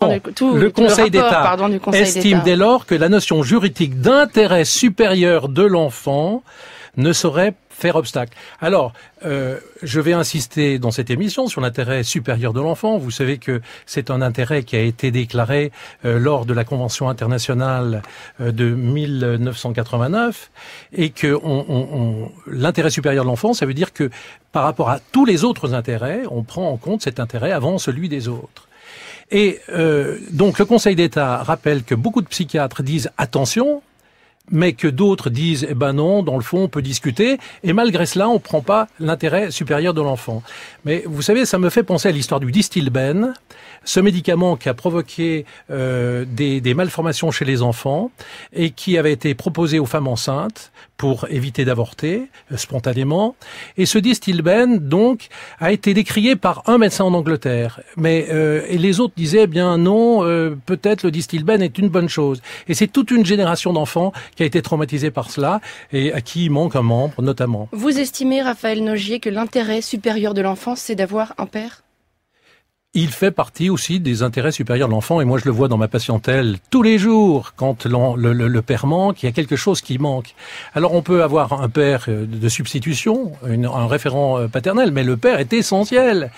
Le Conseil d'État estime dès lors que la notion juridique d'intérêt supérieur de l'enfant ne saurait faire obstacle. Alors, je vais insister dans cette émission sur l'intérêt supérieur de l'enfant. Vous savez que c'est un intérêt qui a été déclaré lors de la Convention internationale de 1989 et que l'intérêt supérieur de l'enfant, ça veut dire que par rapport à tous les autres intérêts, on prend en compte cet intérêt avant celui des autres. Et donc le Conseil d'État rappelle que beaucoup de psychiatres disent attention, mais que d'autres disent eh ben non, dans le fond on peut discuter, et malgré cela on prend pas l'intérêt supérieur de l'enfant. Mais vous savez, ça me fait penser à l'histoire du Distilben, ce médicament qui a provoqué des malformations chez les enfants et qui avait été proposé aux femmes enceintes pour éviter d'avorter spontanément. Et ce Distilben, donc, a été décrié par un médecin en Angleterre. Mais et les autres disaient, eh bien non, peut-être le Distilben est une bonne chose. Et c'est toute une génération d'enfants qui a été traumatisée par cela et à qui il manque un membre, notamment. Vous estimez, Raphaël Nogier, que l'intérêt supérieur de l'enfant, c'est d'avoir un père ? Il fait partie aussi des intérêts supérieurs de l'enfant, et moi je le vois dans ma patientèle tous les jours, quand le père manque, il y a quelque chose qui manque. Alors on peut avoir un père de substitution, un référent paternel, mais le père est essentiel.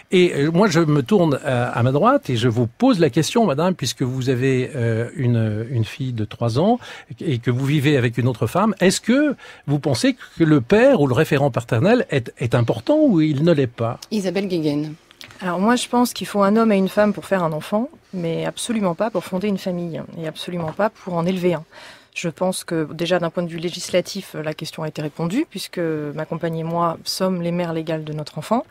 Et moi je me tourne à ma droite et je vous pose la question, madame, puisque vous avez une fille de 3 ans et que vous vivez avec une autre femme, est-ce que vous pensez que le père ou le référent paternel est important ou il ne l'est pas ? Isabelle Guéguen. Alors moi je pense qu'il faut un homme et une femme pour faire un enfant, mais absolument pas pour fonder une famille, et absolument pas pour en élever un. Je pense que déjà d'un point de vue législatif, la question a été répondue, puisque ma compagne et moi sommes les mères légales de notre enfant.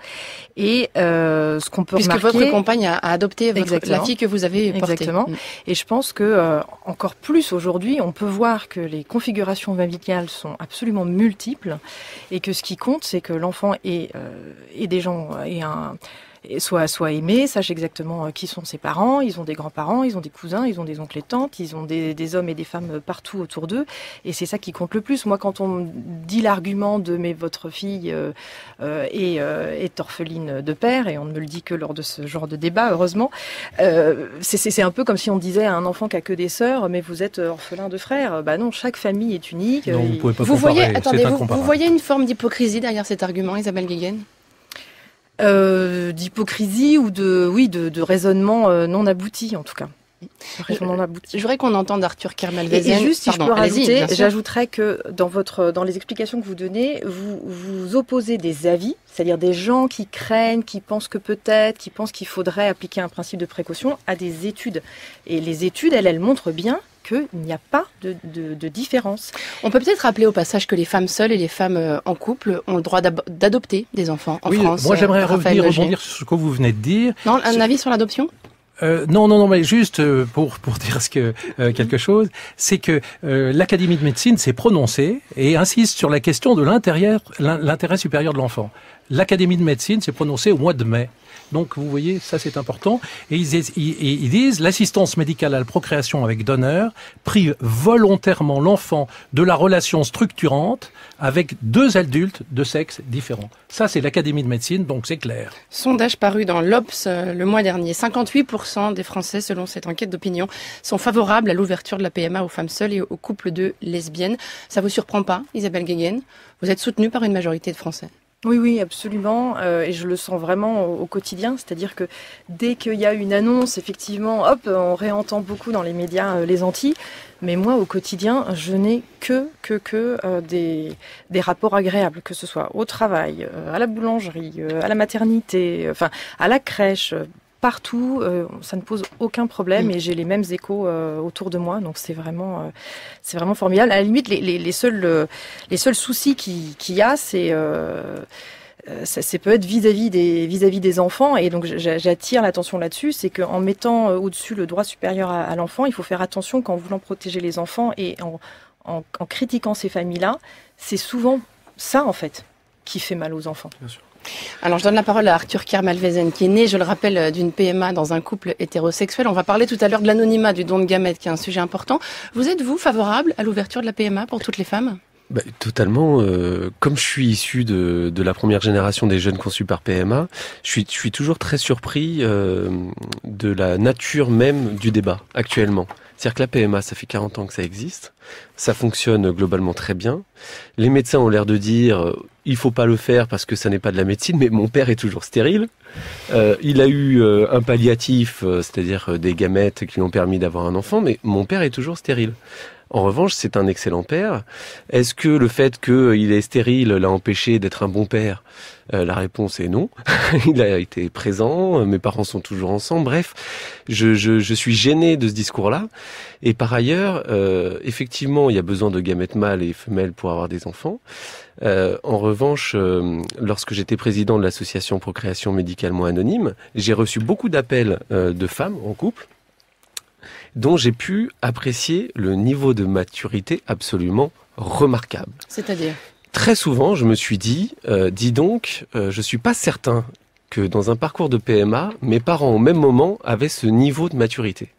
Et ce qu'on peut remarquer... Puisque votre compagne a adopté la fille que vous avez portée. Exactement. Et je pense que encore plus aujourd'hui, on peut voir que les configurations familiales sont absolument multiples, et que ce qui compte, c'est que l'enfant ait des gens, soit aimé, sache exactement qui sont ses parents, ils ont des grands-parents, ils ont des cousins, ils ont des oncles et tantes, ils ont des hommes et des femmes partout autour d'eux, et c'est ça qui compte le plus. Moi, quand on me dit l'argument de mais votre fille est orpheline de père, et on ne me le dit que lors de ce genre de débat, heureusement, c'est un peu comme si on disait à un enfant qui a que des sœurs, mais vous êtes orphelin de frères. Bah non, chaque famille est unique. Non, vous pouvez pas comparer, vous voyez une forme d'hypocrisie derrière cet argument, Isabelle Guéguen ? D'hypocrisie ou de raisonnement non abouti, en tout cas. Je voudrais qu'on entende Arthur Kermalvézen. Et juste, si je peux rajouter, j'ajouterais que dans les explications que vous donnez, vous opposez des avis, c'est-à-dire des gens qui craignent, qui pensent que peut-être, qui pensent qu'il faudrait appliquer un principe de précaution à des études. Et les études, elles montrent bien qu'il n'y a pas de différence. On peut peut-être rappeler au passage que les femmes seules et les femmes en couple ont le droit d'adopter des enfants en France. Moi j'aimerais rebondir sur ce que vous venez de dire. Non, un avis sur l'adoption ? Non, mais juste pour dire quelque chose, c'est que l'Académie de médecine s'est prononcée et insiste sur la question de l'intérêt supérieur de l'enfant. L'Académie de médecine s'est prononcée au mois de mai. Donc, vous voyez, ça c'est important. Et ils disent, l'assistance médicale à la procréation avec donneur prive volontairement l'enfant de la relation structurante avec 2 adultes de sexe différents. Ça, c'est l'Académie de médecine, donc c'est clair. Sondage paru dans l'Obs le mois dernier. 58% des Français, selon cette enquête d'opinion, sont favorables à l'ouverture de la PMA aux femmes seules et aux couples de lesbiennes. Ça vous surprend pas, Isabelle Guéguen ? Vous êtes soutenue par une majorité de Français ? Oui, absolument. Et je le sens vraiment au quotidien. C'est-à-dire que dès qu'il y a une annonce, effectivement, on réentend beaucoup dans les médias les anti. Mais moi, au quotidien, je n'ai que des rapports agréables, que ce soit au travail, à la boulangerie, à la maternité, enfin, à la crèche. Partout, ça ne pose aucun problème et j'ai les mêmes échos autour de moi, donc c'est vraiment formidable. À la limite, les seuls soucis qu'il y a, c'est peut être vis-à-vis des enfants, et donc j'attire l'attention là-dessus, c'est qu'en mettant au-dessus le droit supérieur à l'enfant, il faut faire attention qu'en voulant protéger les enfants et en critiquant ces familles-là, c'est souvent ça en fait qui fait mal aux enfants. Bien sûr. Alors, je donne la parole à Arthur Kermalvézen, qui est né, je le rappelle, d'une PMA dans un couple hétérosexuel. On va parler tout à l'heure de l'anonymat du don de gamètes, qui est un sujet important. Vous êtes, vous, favorable à l'ouverture de la PMA pour toutes les femmes ? Totalement. Comme je suis issu de la première génération des jeunes conçus par PMA, je suis toujours très surpris de la nature même du débat actuellement. C'est-à-dire que la PMA, ça fait 40 ans que ça existe, ça fonctionne globalement très bien. Les médecins ont l'air de dire il faut pas le faire parce que ça n'est pas de la médecine, mais mon père est toujours stérile. Il a eu un palliatif, c'est-à-dire des gamètes qui lui ont permis d'avoir un enfant, mais mon père est toujours stérile. En revanche, c'est un excellent père. Est-ce que le fait qu'il est stérile l'a empêché d'être un bon père ? La réponse est non. Il a été présent, mes parents sont toujours ensemble. Bref, je suis gêné de ce discours-là. Et par ailleurs, effectivement, il y a besoin de gamètes mâles et femelles pour avoir des enfants. En revanche, lorsque j'étais président de l'association Procréation Médicalement Anonyme, j'ai reçu beaucoup d'appels de femmes en couple dont j'ai pu apprécier le niveau de maturité absolument remarquable. C'est-à-dire ? Très souvent, je me suis dit, dis donc, je suis pas certain que dans un parcours de PMA, mes parents au même moment avaient ce niveau de maturité.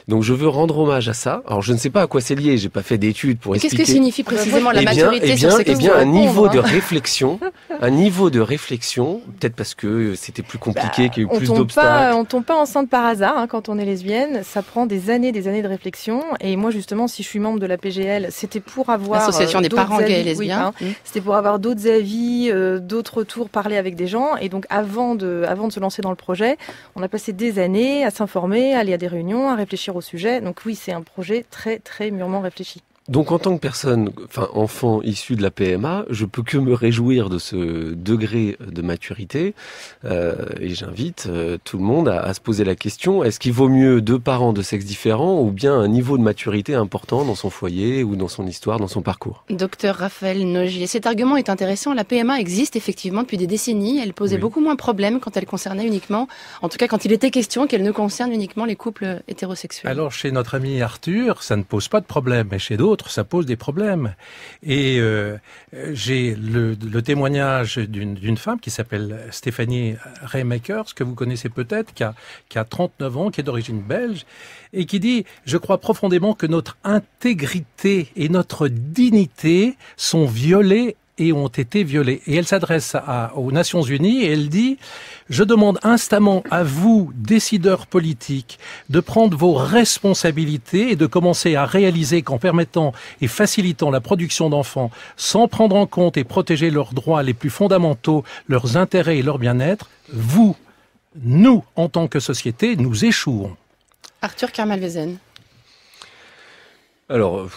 Donc je veux rendre hommage à ça. Alors je ne sais pas à quoi c'est lié, j'ai pas fait d'études pour expliquer. Qu'est-ce que signifie précisément la maturité sur ces questions ? Un niveau de réflexion, peut-être parce que c'était plus compliqué, qu'il y a eu plus d'obstacles. On tombe pas enceinte par hasard quand on est lesbienne, ça prend des années de réflexion. Et moi justement, si je suis membre de la PGL, c'était pour avoir l'association des parents gays et lesbiens. C'était pour avoir d'autres avis, d'autres retours, parler avec des gens. Et donc avant de se lancer dans le projet, on a passé des années à s'informer, à aller à des réunions, à réfléchir au sujet. Donc oui, c'est un projet très très mûrement réfléchi. Donc en tant que personne, enfant issu de la PMA, je peux que me réjouir de ce degré de maturité et j'invite tout le monde à se poser la question, est-ce qu'il vaut mieux 2 parents de sexe différents ou bien un niveau de maturité important dans son foyer ou dans son histoire, dans son parcours ? Docteur Raphaël Nogier, cet argument est intéressant. La PMA existe effectivement depuis des décennies. Elle posait beaucoup moins de problèmes quand elle concernait uniquement, en tout cas quand il était question qu'elle ne concerne uniquement les couples hétérosexuels. Alors chez notre ami Arthur, ça ne pose pas de problème, mais chez d'autres, ça pose des problèmes. Et j'ai le témoignage d'une femme qui s'appelle Stéphanie Raymakers, que vous connaissez peut-être, qui a 39 ans, qui est d'origine belge, et qui dit « Je crois profondément que notre intégrité et notre dignité sont violées et ont été violées. » Et elle s'adresse aux Nations Unies et elle dit « Je demande instamment à vous, décideurs politiques, de prendre vos responsabilités et de commencer à réaliser qu'en permettant et facilitant la production d'enfants sans prendre en compte et protéger leurs droits les plus fondamentaux, leurs intérêts et leur bien-être, nous, en tant que société, nous échouons. » Arthur Kermalvezen. Alors...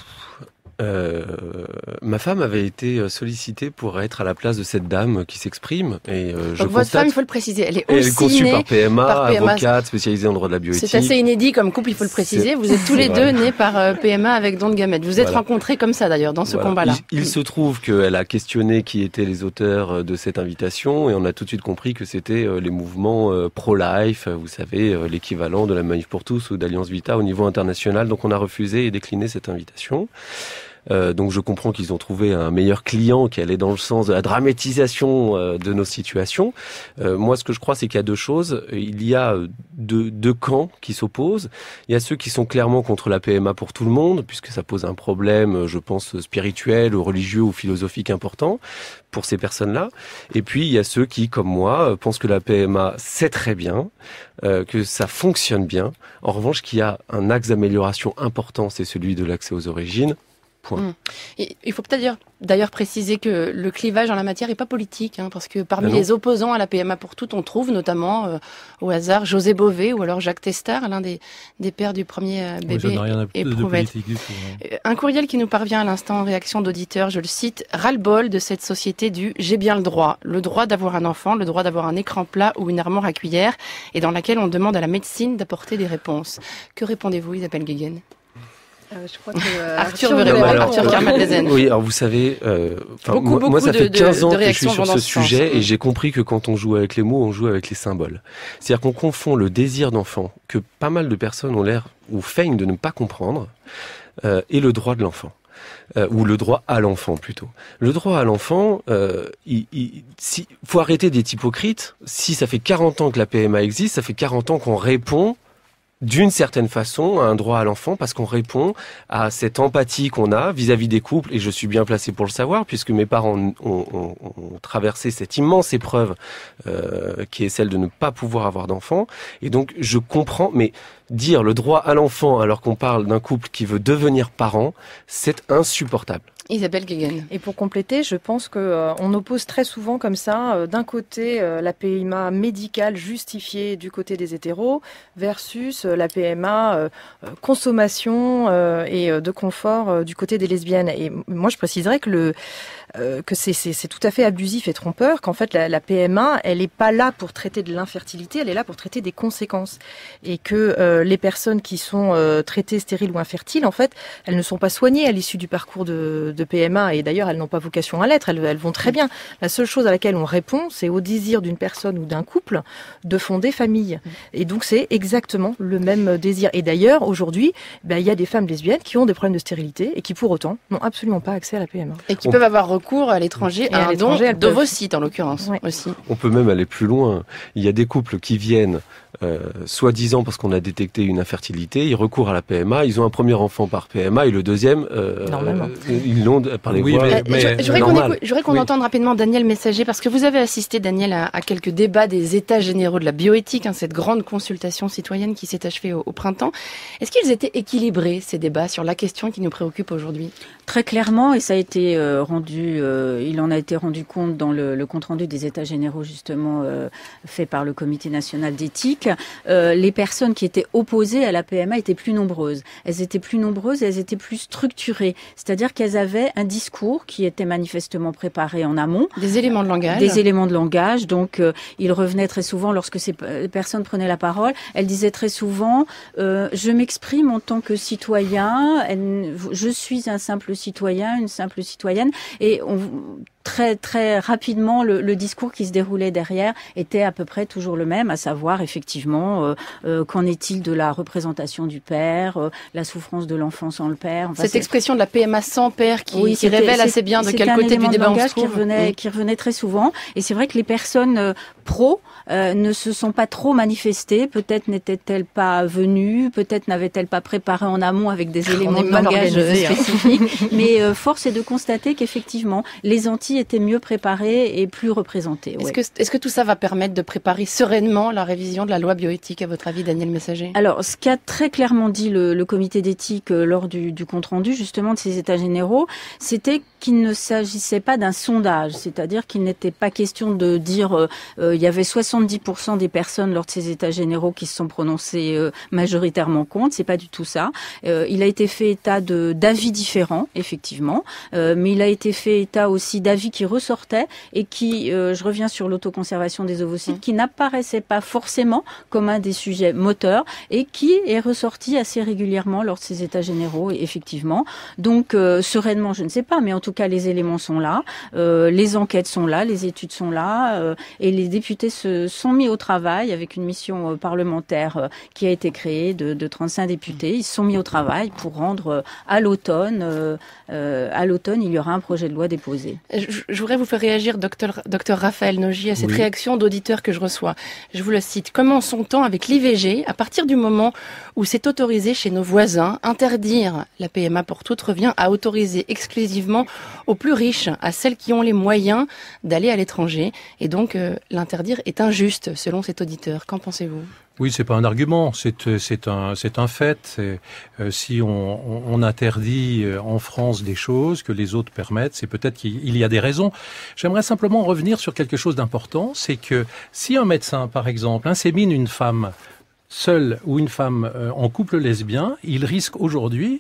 ma femme avait été sollicitée pour être à la place de cette dame qui s'exprime. Et donc votre femme, il faut le préciser, elle est aussi conçue par PMA, avocate spécialisée en droit de la bioéthique. C'est assez inédit comme couple, il faut le préciser. Vous êtes tous les deux nés par PMA avec don de gamètes. Vous êtes rencontrés comme ça d'ailleurs, dans ce combat-là. Il se trouve qu'elle a questionné qui étaient les auteurs de cette invitation et on a tout de suite compris que c'était les mouvements pro-life, vous savez, l'équivalent de la Manif pour tous ou d'Alliance Vita au niveau international. Donc on a refusé et décliné cette invitation. Donc je comprends qu'ils ont trouvé un meilleur client qui allait dans le sens de la dramatisation de nos situations. Moi, ce que je crois, c'est qu'il y a 2 choses. Il y a deux camps qui s'opposent. Il y a ceux qui sont clairement contre la PMA pour tout le monde, puisque ça pose un problème, je pense, spirituel ou religieux ou philosophique important pour ces personnes-là. Et puis, il y a ceux qui, comme moi, pensent que la PMA, c'est très bien, que ça fonctionne bien. En revanche, qu'il y a un axe d'amélioration important, c'est celui de l'accès aux origines. Point. Et il faut peut-être d'ailleurs préciser que le clivage en la matière n'est pas politique, parce que parmi les opposants à la PMA pour toutes, on trouve notamment au hasard José Bové ou alors Jacques Testard, l'un des pères du premier bébé éprouvé. Un courriel qui nous parvient à l'instant en réaction d'auditeurs, je le cite, ras-le-bol de cette société du « j'ai bien le droit », d'avoir un enfant, le droit d'avoir un écran plat ou une armoire à cuillère, et dans laquelle on demande à la médecine d'apporter des réponses. Que répondez-vous, Isabelle Guéguen ? Je crois que Arthur Kermalvezen. Oui, alors vous savez, moi ça fait 15 ans que je suis sur ce sujet et j'ai compris que quand on joue avec les mots, on joue avec les symboles. C'est-à-dire qu'on confond le désir d'enfant, que pas mal de personnes ont l'air ou feignent de ne pas comprendre, et le droit de l'enfant. Ou le droit à l'enfant plutôt. Le droit à l'enfant, faut arrêter d'être hypocrite. Si ça fait 40 ans que la PMA existe, ça fait 40 ans qu'on répond d'une certaine façon, un droit à l'enfant parce qu'on répond à cette empathie qu'on a vis-à-vis des couples, et je suis bien placé pour le savoir puisque mes parents ont traversé cette immense épreuve qui est celle de ne pas pouvoir avoir d'enfants, et donc je comprends, mais dire le droit à l'enfant alors qu'on parle d'un couple qui veut devenir parent, c'est insupportable. Isabelle Guéguen. Et pour compléter, je pense qu'on oppose très souvent comme ça, d'un côté la PMA médicale justifiée du côté des hétéros versus la PMA consommation et de confort du côté des lesbiennes. Et moi, je préciserais que c'est tout à fait abusif et trompeur, qu'en fait la PMA, elle n'est pas là pour traiter de l'infertilité, elle est là pour traiter des conséquences. Et que les personnes qui sont traitées stériles ou infertiles, en fait, elles ne sont pas soignées à l'issue du parcours de PMA, et d'ailleurs elles n'ont pas vocation à l'être, elles vont très bien. La seule chose à laquelle on répond, c'est au désir d'une personne ou d'un couple de fonder famille. Et donc c'est exactement le même désir. Et d'ailleurs, aujourd'hui, il y a des femmes lesbiennes qui ont des problèmes de stérilité et qui pour autant n'ont absolument pas accès à la PMA. Et qui peuvent avoir recours à l'étranger, à un don d'ovocytes en l'occurrence. Oui. Aussi. On peut même aller plus loin. Il y a des couples qui viennent soi-disant parce qu'on a détecté une infertilité, ils recourent à la PMA, ils ont un premier enfant par PMA et le deuxième, ils l'ont par les voies normales. J'aurais qu'on entende rapidement Daniel Messager, parce que vous avez assisté, Daniel, à quelques débats des États généraux de la bioéthique, cette grande consultation citoyenne qui s'est achevée au printemps. Est-ce qu'ils étaient équilibrés, ces débats, sur la question qui nous préoccupe aujourd'hui ? Très clairement, et ça a été il en a été rendu compte dans le compte-rendu des États généraux, justement, fait par le Comité national d'éthique. Les personnes qui étaient opposées à la PMA étaient plus nombreuses. Elles étaient plus nombreuses et elles étaient plus structurées. C'est-à-dire qu'elles avaient un discours qui était manifestement préparé en amont. Des éléments de langage. Des éléments de langage. Donc, il revenait très souvent, lorsque ces personnes prenaient la parole, elles disaient très souvent je m'exprime en tant que citoyen, je suis un simple citoyen, une simple citoyenne. Et très très rapidement, le discours qui se déroulait derrière était à peu près toujours le même, à savoir effectivement qu'en est-il de la représentation du père, la souffrance de l'enfant sans le père. Cette expression de la PMA sans père qui révèle assez bien de quel côté du débat on se trouve. Qui revenait très souvent. Et c'est vrai que les personnes pro ne se sont pas trop manifestées. Peut-être n'étaient-elles pas venues, peut-être n'avaient-elles pas préparé en amont avec des éléments de langage spécifiques. Mais force est de constater qu'effectivement, les Antilles étaient mieux préparées et plus représentées. Est-ce que tout ça va permettre de préparer sereinement la révision de la loi bioéthique, à votre avis, Daniel Messager ? Alors, ce qu'a très clairement dit le comité d'éthique lors du compte-rendu, justement, de ces États généraux, c'était qu'il ne s'agissait pas d'un sondage, c'est-à-dire qu'il n'était pas question de dire il y avait 70% des personnes lors de ces États généraux qui se sont prononcées majoritairement contre, c'est pas du tout ça. Il a été fait état d'avis différents, effectivement, mais il a été fait état aussi d'avis qui ressortaient et qui, je reviens sur l'autoconservation des ovocytes, qui n'apparaissait pas forcément comme un des sujets moteurs et qui est ressorti assez régulièrement lors de ces États généraux, effectivement. Donc, sereinement, je ne sais pas, mais en tout cas, les éléments sont là, les enquêtes sont là, les études sont là, et les députés se sont mis au travail avec une mission parlementaire qui a été créée de 35 députés. Ils se sont mis au travail pour rendre à l'automne, il y aura un projet de loi déposé. Je voudrais vous faire réagir, docteur Raphaël Nogy, à cette réaction d'auditeur que je reçois. Je vous le cite. Commençons-en avec l'IVG. À partir du moment où c'est autorisé chez nos voisins, interdire la PMA pour toutes revient à autoriser exclusivement aux plus riches, à celles qui ont les moyens d'aller à l'étranger. Et donc, l'interdire est injuste, selon cet auditeur. Qu'en pensez-vous ? Oui, c'est pas un argument, c'est un fait. Si on interdit en France des choses que les autres permettent, c'est peut-être qu'il y a des raisons. J'aimerais simplement revenir sur quelque chose d'important, c'est que si un médecin, par exemple, insémine une femme seule ou une femme en couple lesbien, il risque aujourd'hui